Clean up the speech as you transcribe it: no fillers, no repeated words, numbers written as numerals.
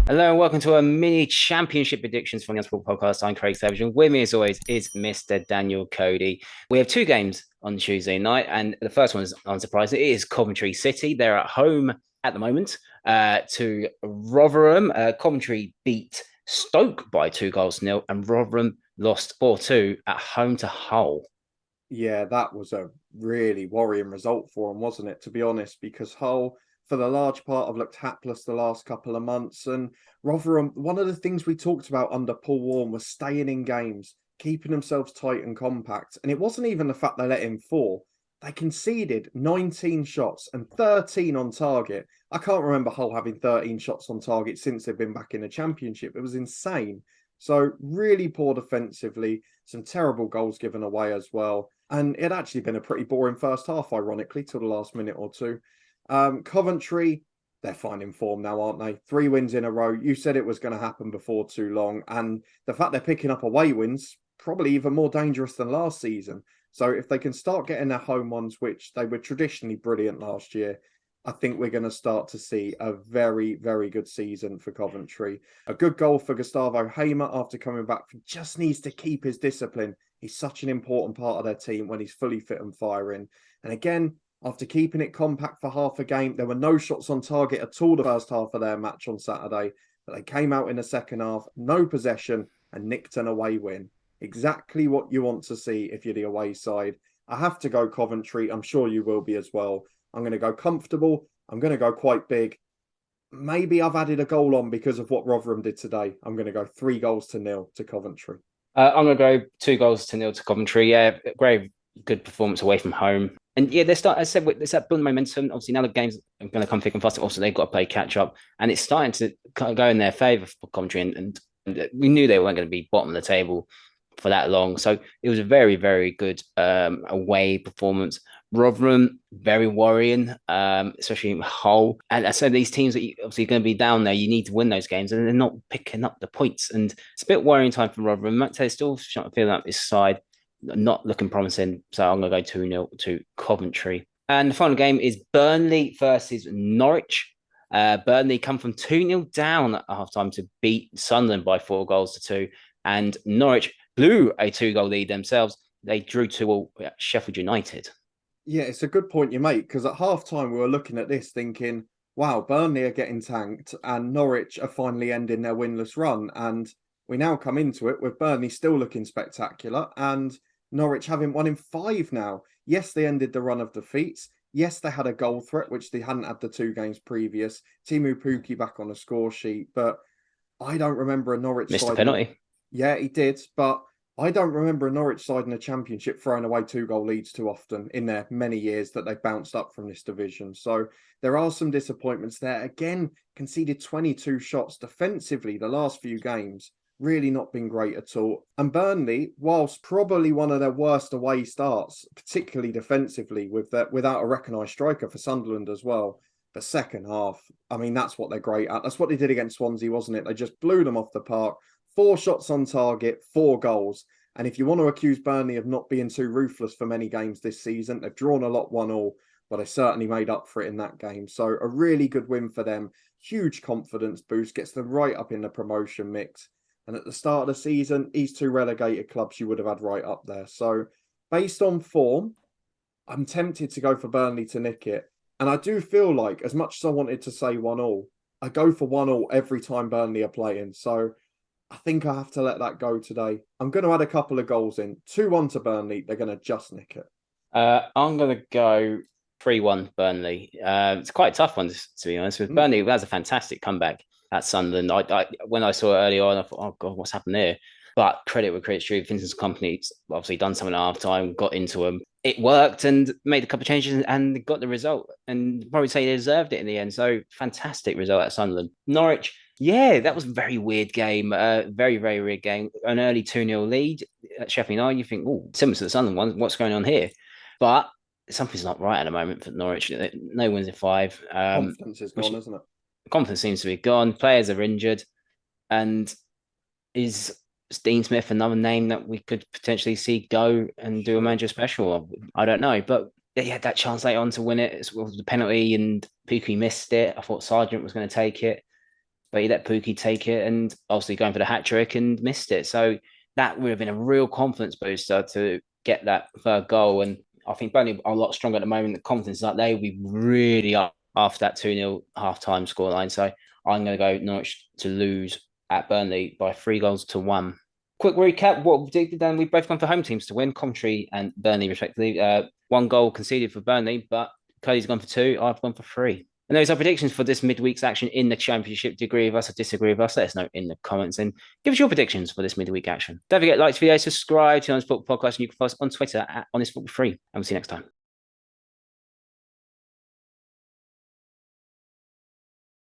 Hello and welcome to a mini championship predictions from the Sport Podcast. I'm Craig Savage, and with me, as always, is Mr. Daniel Cody. We have two games on Tuesday night, and the first one is unsurprising. It is Coventry City. They're at home at the moment to Rotherham. Coventry beat Stoke by 2-0, and Rotherham lost 4-2 at home to Hull. Yeah, that was a really worrying result for them, wasn't it? To be honest, because Hull, for the large part, have looked hapless the last couple of months. And Rotherham, one of the things we talked about under Paul Warne was staying in games, keeping themselves tight and compact. And it wasn't even the fact they let in four. They conceded 19 shots and 13 on target. I can't remember Hull having 13 shots on target since they've been back in the Championship. It was insane. So really poor defensively, some terrible goals given away as well. And it had actually been a pretty boring first half, ironically, till the last minute or two. Coventry, they're finding form now, aren't they? 3 wins in a row. You said it was going to happen before too long. And the fact they're picking up away wins, probably even more dangerous than last season. So if they can start getting their home ones, which they were traditionally brilliant last year, I think we're going to start to see a very, very good season for Coventry. A good goal for Gustavo Hamer after coming back. Just needs to keep his discipline. He's such an important part of their team when he's fully fit and firing. And again, after keeping it compact for half a game, there were no shots on target at all the first half of their match on Saturday. But they came out in the second half, no possession, and nicked an away win. Exactly what you want to see if you're the away side. I have to go Coventry. I'm sure you will be as well. I'm going to go comfortable. I'm going to go quite big. Maybe I've added a goal on because of what Rotherham did today. I'm going to go 3-0 to Coventry. I'm going to go 2-0 to Coventry. Yeah, great, good performance away from home. And yeah, they're starting, as I said, it's that building momentum. Obviously, now the games are going to come thick and fast. Also, they've got to play catch up. And it's starting to kind of go in their favour for Coventry. And we knew they weren't going to be bottom of the table for that long. So it was a very, very good away performance. Rotherham, very worrying, especially in Hull. And I said these teams that you obviously going to be down there, you need to win those games, and they're not picking up the points. And it's a bit worrying time for Rotherham. They're still feeling up this side, not looking promising. So I'm going to go 2-0 to Coventry. And the final game is Burnley versus Norwich. Burnley come from 2-0 down at halftime to beat Sunderland by 4-2. And Norwich blew a 2-goal lead themselves. They drew 2-2 at Sheffield United. Yeah, it's a good point you make because at half time we were looking at this thinking, wow, Burnley are getting tanked and Norwich are finally ending their winless run. And we now come into it with Burnley still looking spectacular and Norwich having won in 5 now. Yes, they ended the run of defeats. Yes, they had a goal threat, which they hadn't had the 2 games previous. Timu Pukki back on the score sheet, but I don't remember a Norwich Missed a side. penalty. Yeah, he did, but I don't remember a Norwich side in the Championship throwing away 2-goal leads too often in their many years that they've bounced up from this division. So there are some disappointments there. Again, conceded 22 shots defensively the last few games. Really not been great at all. And Burnley, whilst probably one of their worst away starts, particularly defensively, without a recognised striker for Sunderland as well. The second half, I mean, that's what they're great at. That's what they did against Swansea, wasn't it? They just blew them off the park. 4 shots on target, 4 goals. And if you want to accuse Burnley of not being too ruthless for many games this season, they've drawn a lot 1-1, but they certainly made up for it in that game. So a really good win for them. Huge confidence boost, gets them right up in the promotion mix. And at the start of the season, these 2 relegated clubs you would have had right up there. So based on form, I'm tempted to go for Burnley to nick it. And I do feel like, as much as I wanted to say 1-1, I go for 1-1 every time Burnley are playing. So I think I have to let that go today. I'm going to add a couple of goals in. 2-1 to Burnley. They're going to just nick it. I'm going to go 3-1 Burnley. It's quite a tough one, to be honest. With Burnley, that's a fantastic comeback at Sunderland. When I saw it early on, I thought, oh, God, what's happened there? But credit where credit's due. Vincent's company's obviously done something at half time, got into them. It worked and made a couple of changes and got the result. And probably say they deserved it in the end. So fantastic result at Sunderland. Norwich, yeah, that was a very weird game. Very, very weird game. An early 2-0 lead at Sheffield United. You think, oh, similar to the Sunderland one, what's going on here? But something's not right at the moment for Norwich. No wins in 5. Confidence is gone, isn't it? Confidence seems to be gone. Players are injured. And is Dean Smith another name that we could potentially see go and do a manager special? I don't know. But he had that chance later on to win it. It was the penalty and Pukki missed it. I thought Sargent was going to take it. but he let Pookie take it and obviously going for the hat trick and missed it. So that would have been a real confidence booster to get that third goal. And I think Burnley are a lot stronger at the moment. The confidence is like they will be really up after that 2-0 half-time scoreline. So I'm going to go Norwich to lose at Burnley by 3-1. Quick recap. What we did then, we've both gone for home teams to win, Coventry and Burnley, respectively. 1 goal conceded for Burnley, but Cody's gone for 2. I've gone for 3. And those are predictions for this midweek's action in the Championship. Do you agree with us or disagree with us? Let us know in the comments and give us your predictions for this midweek action. Don't forget, like the video, subscribe to On This Football Podcast, and you can follow us on Twitter at On This Football Free. And we'll see you next time.